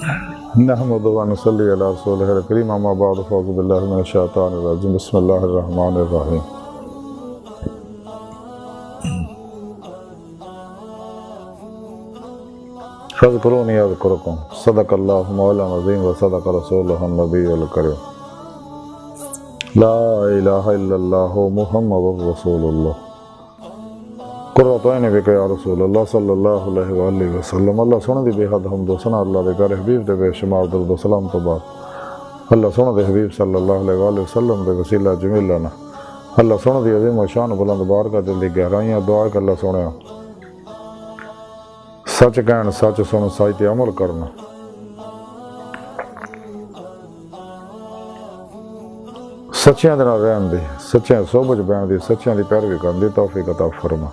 نحمد و نصلی علی رسولہ الکریم اما بعد فاعوذ باللہ من الشیطان الرجیم بسم اللہ الرحمن الرحیم فاذکرونی اذکرکم صدق اللہ مولانا العظیم و صدق رسولہ النبی الکریم لا الہ الا اللہ محمد رسول اللہ قرۃ عین بک یا رسول اللہ صلی اللہ علیہ وآلہ وسلم۔ اللہ سونے دی بے حد حمد و ثنا اللہ دے پیارے حبیب دے بے شمار درود و سلام تو بعد اللہ سونے دے حبیب صلی اللہ علیہ وآلہ وسلم دے وسیلہ جمیلہ نا اللہ سونے دی عظیم و شان بلند بارگاہ دل دی گہرائیاں دعا کہ اللہ سونے سچ کہن سچ سن سچ تے عمل کرنا سچیاں دے نال رہن دی سچیاں صحبت وچ بہن دی سچیاں دی پیروی کرن دی توفیق عطا فرما۔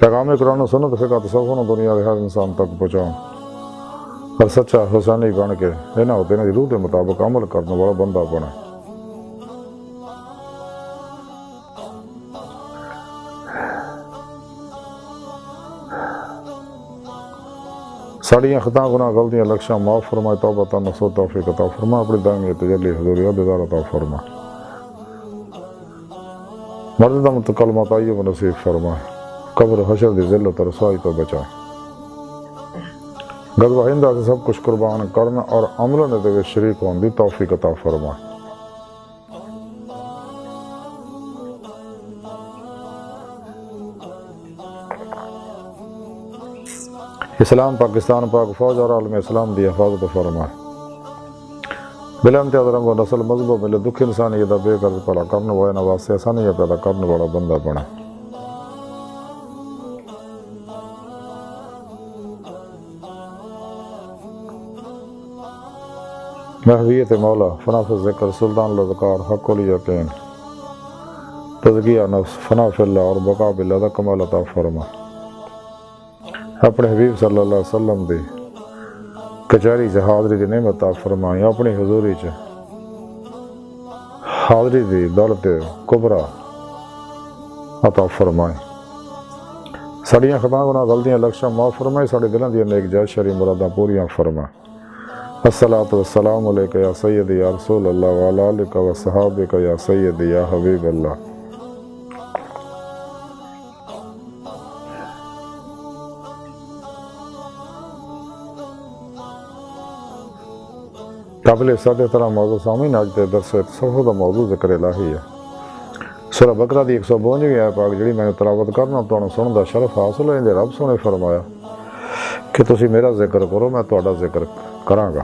پیغام قرآن و سنت فقہ تصوف دنیا کے ہر انسان تک پہنچاؤں اور سچا حسینی بن کے انہاں ہوتے ہیں روح کے مطابق عمل کرنے والا بندہ بنے۔ ساڑیاں خطاں گناہ غلطیاں لکشاں معاف فرمائے توبہ نصوح توفیق عطا فرما اپنی دائمی تجلی حضوری عبداللہ عطا فرما مردہ متکلمہ طیب نصیب فرمائے قبر حشر دی ذلت و رسوائی تو بچائے غزوہ ہندہ سے سب کچھ قربان کرنا اور عملوں نے دے شریک ہون دی توفیق عطا فرمائے۔ اسلام پاکستان پاک فوج اور عالم اسلام دی حفاظت فرمائے۔ بلا امتیاز رنگ و نسل مذہب و ملت دکھ انسانیت بے قرض پیدا کرنے والے نواز سے آسانیاں پیدا کرنے والا بندہ بنے۔ محویت مولا فنا فی الذکر سلطان الاذکار حق الیقین تزکیہ نفس فنا فی اللہ اور بقا باللہ کمال عطا فرما۔ اپنے حبیب صلی اللہ علیہ وسلم دی کچہری سے حاضری دی نعمت عطا فرمائیں اپنی حضوری سے حاضری دی دولت کبرا عطا فرمائیں ساڑیاں خطاں گناہ غلطیاں لکشاں معاف فرمائیں ساڑے دلوں دی نیک جائز شرعی مراداں پوریاں فرمائیں۔ الصلاۃ والسلام علیکہ یا سیدی یا رسول اللہ وعلی آلکہ و صحابکہ یا سیدی یا حبیب اللہ۔ قابل سادہ طرح موضوع سامعین آج دے درس تصوف دا موضوع ذکر الہی ہے۔ سورہ بقرہ دی 152 آیت پاک جڑی میں نے تلاوت کرنا تو سنن دا شرف حاصل ہے۔ رب سونے فرمایا کہ تسی میرا ذکر کرو میں تہاڈا ذکر کراں گا۔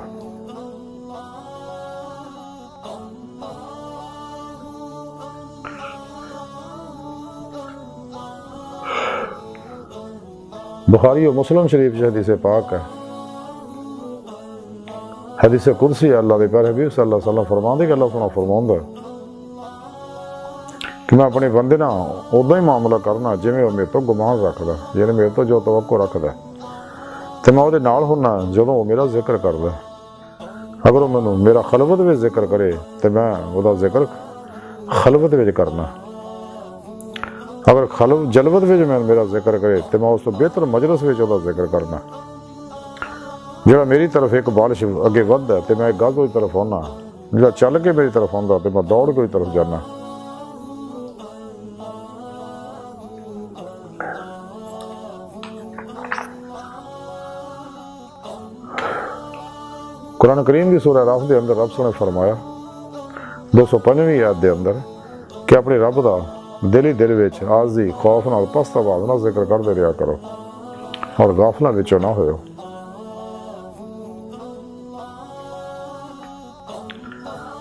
بخاری و مسلم شریف سے حدیث پاک ہے، حدیث قدسی ہے۔ اللہ دے پیارے حبیب صلی اللہ علیہ وسلم فرماندے کہ اللہ سونا فرماوندا ہے کہ میں اپنے بندے نہ ادا ہی معاملہ کرنا جویں وہ میرے تو گمان رکھدا ہے، یعنی میرے تو جو توقع رکھدا ہے تے میں وہ نال ہونا جدوں وہ میرا ذکر کردا ہے۔ اگر وہ مینوں میرا خلوت وچ ذکر کرے تے میں وہ ذکر خلوت وچ کرنا، اگر جلوت وچ میں میرا ذکر کرے تے میں اس تو بہتر مجلس وچ وہ ذکر کرنا۔ جڑا میری طرف ایک بالش اگے وددا ہے تے میں ایک گز کی طرف ہونا، جڑا چل کے میری طرف آندا تے میں دوڑ کے طرف جانا۔ قرآن کریم کی سورہ راف دے اندر رب سنے فرمایا 205ویں آیت دے اندر کہ اپنے رب دا دل ہی دل وچ عاجزی خوف نال پست آواز نال ذکر کردے رہیا کرو اور غافلاں وچوں نہ ہوئو۔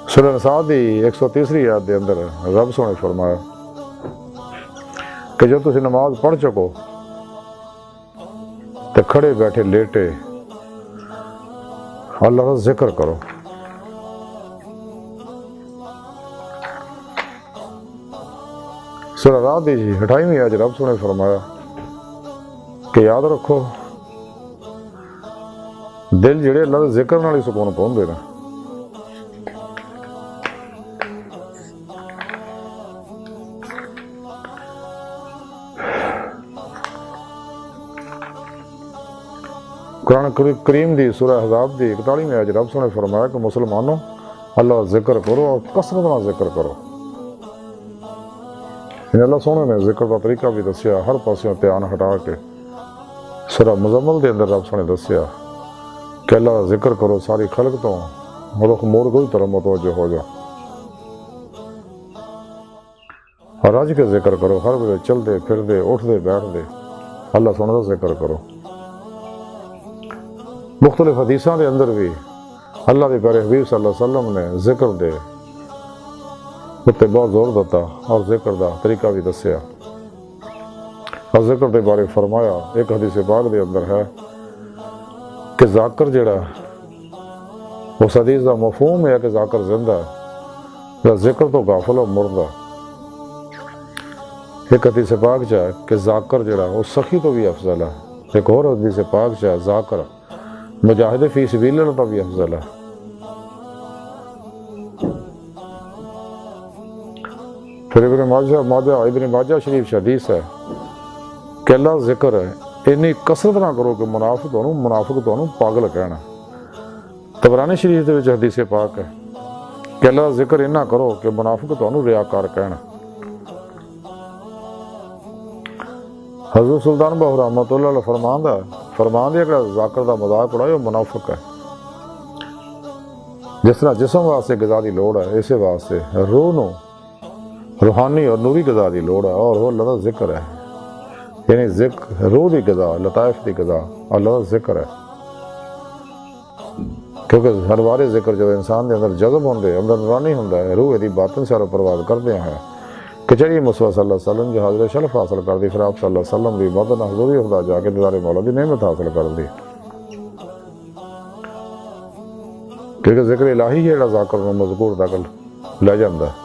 سورہ نساء دی 130ویں آیت دے اندر رب سنے فرمایا کہ جب تسی نماز پڑھ چکو تے کھڑے بیٹھے لیٹے اللہ کا ذکر کرو۔ سورہ رات دی 28ویں آیت رب سنے فرمایا کہ یاد رکھو دل جڑے اللہ کے ذکر نال ہی سکون پاؤندے نے۔ قرآن کریم دی سورہ احزاب دی 41ویں آیت رب سونے فرمایا کہ مسلمانوں اللہ کا ذکر کرو اور کثرت نال ذکر کرو۔ اللہ سونے نے ذکر کا طریقہ بھی دسیا، ہر پاسوں دھیان ہٹا کے سورہ مزمل دے اندر رب سونے دسیا کہ اللہ کا ذکر کرو، ساری خلق تو رخ موڑ کوئی طرف متوجہ ہو جا اور رج کے ذکر کرو، ہر ویلے چلتے پھردے اٹھتے بیٹھتے اللہ سونے کا ذکر کرو۔ مختلف حدیثاں دے اندر بھی اللہ کے پیارے حبیب صلی اللہ علیہ وسلم نے ذکر دے اتنے بہت زور دیتا اور ذکر دا طریقہ بھی دسیا اور ذکر دے بارے فرمایا۔ ایک حدیث پاک دے اندر ہے کہ ذاکر جڑا اس حدیث دا مفہوم ہے کہ ذاکر زندہ ہے، ذکر تو غافل و مردہ۔ ایک حدیث پاک ہے کہ ذاکر جڑا وہ سخی تو بھی افضل ہے، ایک اور حدیث پاک ہے ذاکر مجاہد فی سبیل اللہ تو بھی افضل ہے۔ پھر ابن ماجہ شریف حدیث ہے کہ اللہ ذکر ہے اتنی کثرت نہ کرو کہ منافق تمہیں پاگل کہنا۔ طبرانی شریف دے وچ حدیث پاک ہے کہ اللہ ذکر اتنا کرو کہ منافق تمہیں ریاکار کہنا۔ حضرت سلطان باہو رحمۃ اللہ علیہ فرمان دیا کہ ذاکر دا مذاق اڑائے وہ منافق ہے۔ جس طرح جسم واسطے غذا دی لوڑ ہے، اسی واسطے روح نو روحانی اور نوری غذا دی لوڑ ہے، اور وہ اللہ دا ذکر ہے، یعنی ذکر روح دی غذا، لطائف دی غذا اللہ دا ذکر ہے۔ کیونکہ ہر بار ذکر جب انسان دے اندر جذب ہوندے، اندر نورانی ہوندا ہے، روح دی باطن سے پرواز کردے ہیں کہ چلیے مصطفیٰ صلی اللہ علیہ وسلم جو حاضر شرف حاصل کر دی، پھر آپ صلی اللہ علیہ وسلم دی مدد حضوری خدا جا کے دیدار مولا دی نعمت حاصل کر دی۔ کیونکہ ذکر الہی ہے جڑا ذاکر نو مذکور تک لے جاندا ہے۔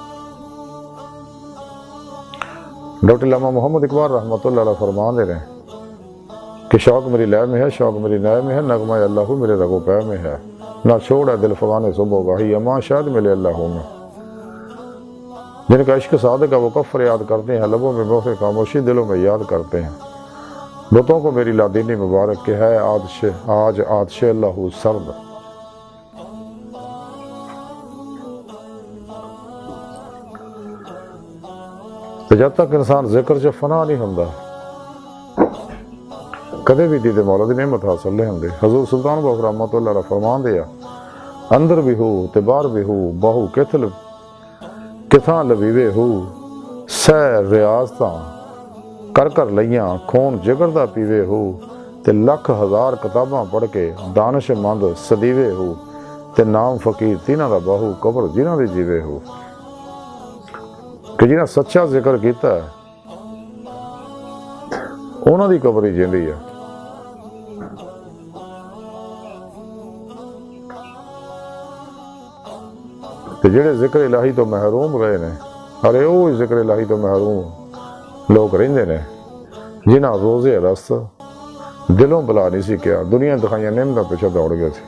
ڈاکٹر علامہ محمد اقبال رحمۃ اللہ علیہ فرمان دے رہے ہیں کہ شوق میری لے میں ہے، شوق میری نئے میں ہے، نغمہ اللہ میرے رگو پے میں ہے، نہ چھوڑ ہے دل فغان صبح گاہی اما شاید ملے اللہ میں۔ جن کا عشق صادق ہے وہ کفر یاد کرتے ہیں، لبوں میں موقع خاموشی دلوں میں یاد کرتے ہیں۔ بتوں کو میری لادینی مبارک کہ ہے آج آتش اللہ سرد۔ تو جب تک انسان ذکر سے فنا نہیں ہوندا کدے بھی دیدے مولا دی نعمت حاصل نہیں ہوندی۔ حضور سلطان باہو رحمۃ اللہ علیہ فرمان دیا اندر بھی ہو تے باہر بھی ہو، بہو کتھاں لبیوے ہو، سہ ریاضتاں کر لیاں، خون جگر دا پیوے ہو، تے لکھ ہزار کتاباں پڑھ کے دانش مند صدیوے ہو، تے نام فقیر تینہ دا بہو قبر جنہ دی جیوے ہو۔ کہ جنہاں سچا ذکر کیتا ہے انہاں دی قبر ہی جیندی ہے۔ تے جڑے ذکر الہی تو محروم رہے نے، ارے وہ ذکر الہی تو محروم لوگ رہندے نے جنہاں روزے رس دلوں بلا نہیں سی کیا، دنیا دکھائیاں نعمتاں پیچھے دوڑ گئے تھے۔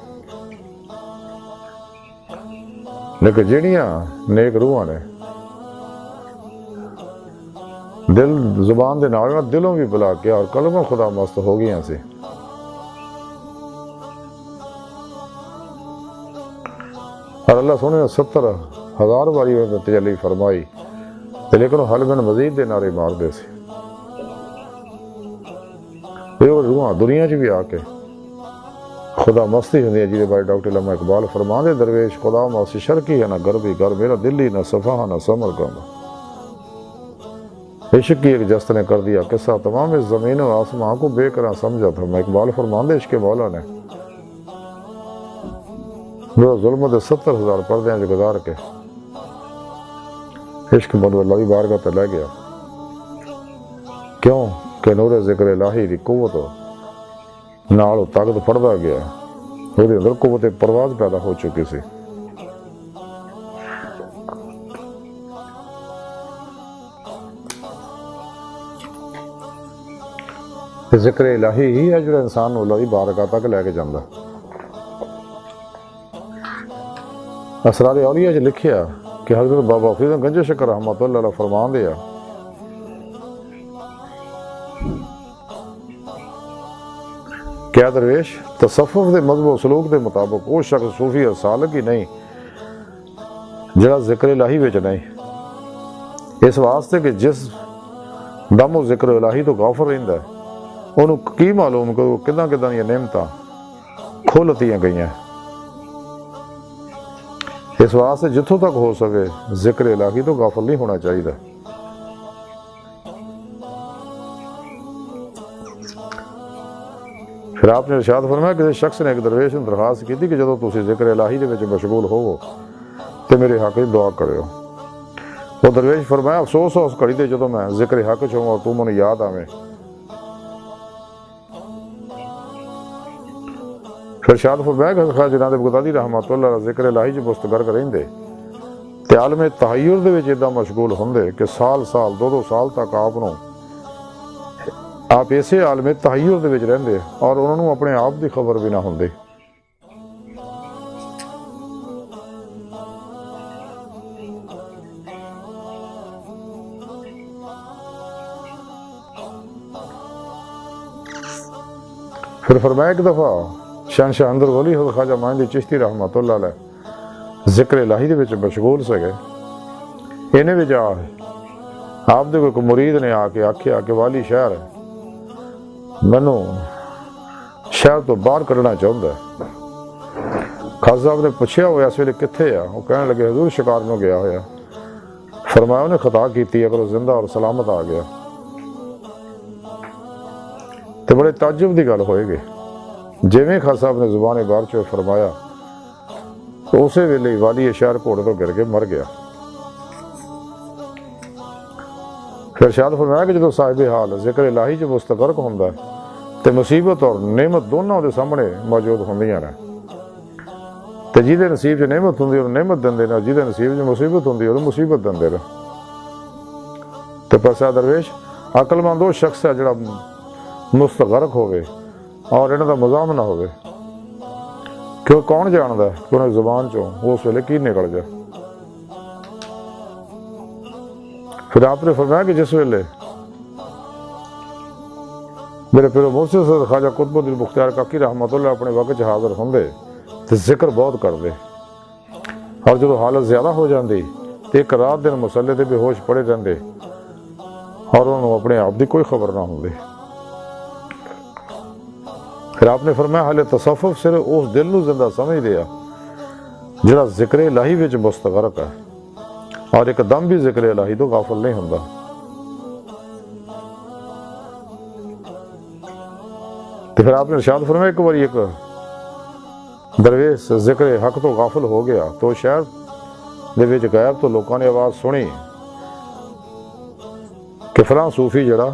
لیکن جڑیاں نیک روحاں نے دل زبان دے نال دلوں بھی بلا کے اور قلبوں خدا مست ہو گئی سی۔ اور اللہ سونے نے 70,000 باری تجلی فرمائی لیکن وہ حل بن مزید دے نعرے مار دے سی۔ روحاں دنیا چ بھی آ کے خدا مستی ہوندی ہے، جی بھائی ڈاکٹر علامہ اقبال فرما دے درویش خدا مستی شرکی ہے نہ غربی گھر میرا دلی نہ صفحہ نہ سمر گم۔ عشق کی ایک جست نے کر دیا قصہ تمام اس زمین و آسمان کو بے قرار سمجھا تھا میں اقبال فرماندے عشق مولا نے جو ظلم دے 70,000 پردے جو گزار کے عشق مدو اللہ کی بارگاہ تے لے گیا۔ کیوں کہ نور ذکر الہی دی قوت نال طاقت پڑھدا گیا، ਉਹਦੇ ਅੰਦਰ قوت پرواز پیدا ہو چکی سی۔ ذکر الہی ہی ہے جو انسان اللہ کی بارگاہ تک لے کے جاندہ۔ اسرار اولیاء چ لکھیا کہ حضرت بابا فرید گنج شکر رحمۃ اللہ علیہ فرمان دیا کیا درویش تصوف دے مذہب و سلوک دے مطابق وہ شخص صوفی اور سالک ہی نہیں جڑا ذکر الہی وچ نہیں، اس واسطے کہ جس دم و ذکر الہی تو غافل رہندا ہے انہوں کی معلوم کہ وہ کداں کداں دی نعمتاں کھولتیاں گئیاں۔ اس واسطے جتوں تک ہو سکے ذکر الہی تو غافل نہیں ہونا چاہیے۔ پھر آپ نے ارشاد فرمایا کسی شخص نے ایک درویش نے درخواست کی تھی کہ جدوں تسی ذکر الہی دے وچ مشغول ہوو تے میرے حق وچ دعا کریو۔ وہ درویش فرمایا افسوس ہو اس گھڑی تے جدوں میں ذکر حق چ ہوں تو مینوں یاد آویں۔ پھر ارشاد فرمایا کہ خواجہ جناب بغدادی رحمۃ اللہ علیہ ذکر الہی چ مستغرق رہندے تے عالم تحیر دے وچ اتنا مشغول ہوندے کہ سال سال دو سال تک آپ ایسے عالم تحیر دے وچ رہندے اور انہوں نے اپنے آپ دی خبر بھی نہ ہوندی۔ پھر فرمایا ایک دفعہ شہنشاہ اندر ولی حضرت خواجہ معین چشتی رحمۃ اللہ علیہ ذکر الہی دے وچ مشغول سے گئے، انہیں وچ آپ دے کوئی مرید نے آ کے آکھیا کہ والی شہر ہے مینوں شہر تو باہر کڈنا چاہتا ہے۔ خاص صاحب نے پوچھا ہوا اس ویلے کتنے آ؟ وہ کہنے لگے حضور شکار میں گیا ہوا۔ فرمایا انہیں خطا کیتی اگر وہ زندہ اور سلامت آ گیا تو بڑے تعجب دی گل ہوئے گی۔ جویں خاص صاحب نے زبان بار چ فرمایا تو اسی ویلے والی شہر گھوڑے تو گر کے مر گیا۔ پھر ارشاد فرمایا کہ جدو صاحب حال ذکر الہی چ مستغرق ہوندا ہے تے مصیبت اور نعمت دونوں دے سامنے موجود ہوندیاں نے، تے جہدے نصیب چ نعمت ہوندی اور نعمت دندے نے، جہدے نصیب چ مصیبت ہوندی اور مصیبت دندے نے۔ تے پسا درویش عقل مند وہ شخص ہے جڑا مستغرق ہوئے اور انہاں دا مزاح نہ ہوئے، کہ کون جاندا ہے کہ انہاں دی زبان چوں اس ویلے کی نکل جائے۔ پھر آپ نے فرمایا کہ جس ویلے میرے پیرو مرشد حضرت خواجہ قطب الدین بختیار کاکی رحمۃ اللہ اپنے وقت چ حاضر ہوندے تو ذکر بہت کردے، اور جدو حالت زیادہ ہو جاندی تو ایک رات دن مسلے تے بے ہوش پڑے رہندے اور انہوں اپنے آپ دی کوئی خبر نہ ہوندی۔ پھر آپ نے فرمایا حال تصوف صرف اس دل نو زندہ سمجھ دیا جڑا ذکر الہی وچ مستغرق ہے اور ایک دم بھی ذکر الہی تو غافل نہیں ہوندا۔ تو پھر آپ نے ارشاد فرمایا ایک بار ایک درویش ذکر حق تو غافل ہو گیا تو شہر دے وچ غائب تو لوکاں نے آواز سنی کہ فلاں صوفی جڑا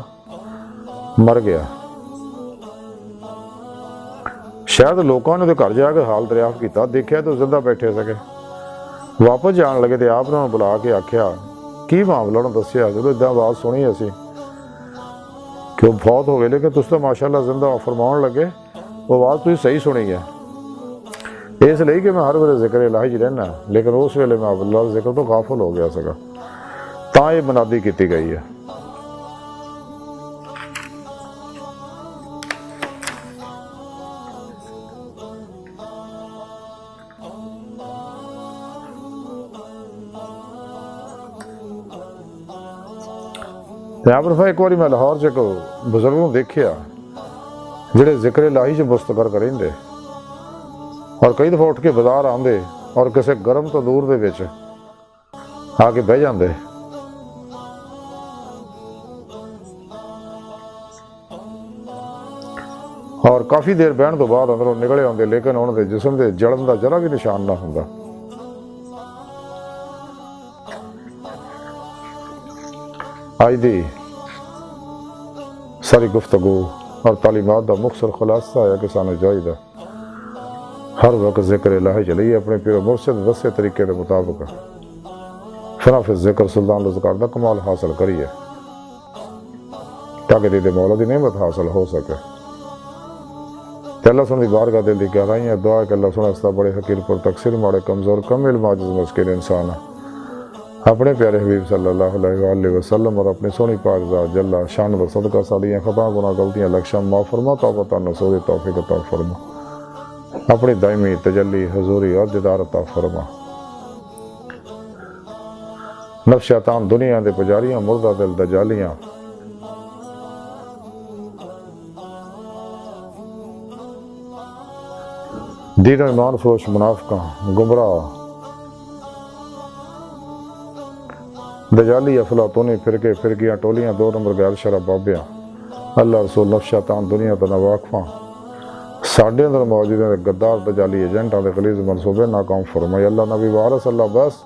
مر گیا۔ شاید لوکاں نے گھر جا کے حال دریافت کیتا، دیکھا تو زندہ بیٹھے سکے، واپس جان لگے تو آپ نے بلا کے آکھیا کی معاملہ انہوں دسیا جب اتنا آواز سنی اسی کہ وہ فوت ہو گئے لیکن تس تو ماشاء اللہ زندہ فرماؤن لگے وہ آواز تھی صحیح سنی ہے، اس لیے کہ میں ہر ویلے ذکر الہی چ رہنا لیکن اس ویلے میں اللہ ذکر تو غافل ہو گیا سکا، تاں یہ منادی کی گئی ہے۔ آپ نے ایک بار میں لاہور چ بزرگوں دیکھیا جڑے ذکر الہی چ مستغرق رہندے اور کئی دفعہ اٹھ کے بازار آندے اور کسے گرم تندور دے وچ آ کے بہ جاندے، اور کافی دیر بہن تو بعد اندروں نکلے آندے لیکن انہاں دے جسم دے جلن دا ذرا بھی نشان نہ ہوندا۔ آج دی ساری گفتگو اور تعلیمات دا مختصر خلاصہ ہے کہ سانو چاہیے ہر وقت ذکر الہی چلیے اپنے پیر مرشد دسے طریقے کے مطابق فنا فی ذکر سلطان الذکار دا کمال حاصل کریے تاکہ دید مولا دی نعمت حاصل ہو سکے۔ اللہ سن دی بارگاہ دل دی گہرائیاں دعا کہ اللہ سن استا بڑے حقیر پر تقصیر ماڑے کمزور کم علم عاجز مشکل انسان اپنے پیارے حبیب صلی اللہ علیہ وآلہ وسلم اور اپنی سونی پاک ذات جل شان و صدقہ سالیاں خطا گناہ غلطیاں لکشم معاف فرما، توبہ نصوح توفیق عطا فرما، اپنی دائمی تجلی حضوری اور دیدار عطا فرما۔ نفس شیطان دنیا دے پجاریاں مردہ دل دجالیاں دین و ایمان فروش منافقاں گمراہ دجالی افلاطونی فرقے فرقیاں ٹولیاں 2 نمبر غیر شرع بابیاں اللہ رسول نفس شیطان دنیا تو نواقفاں ساڈے اندر موجود ہیں غدار دجالی ایجنٹاں دے غلیظ منصوبے ناکام فرمائی اللہ نبی وارث اللہ بس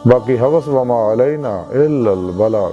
باقی حوث وما علینا الا البلاغ۔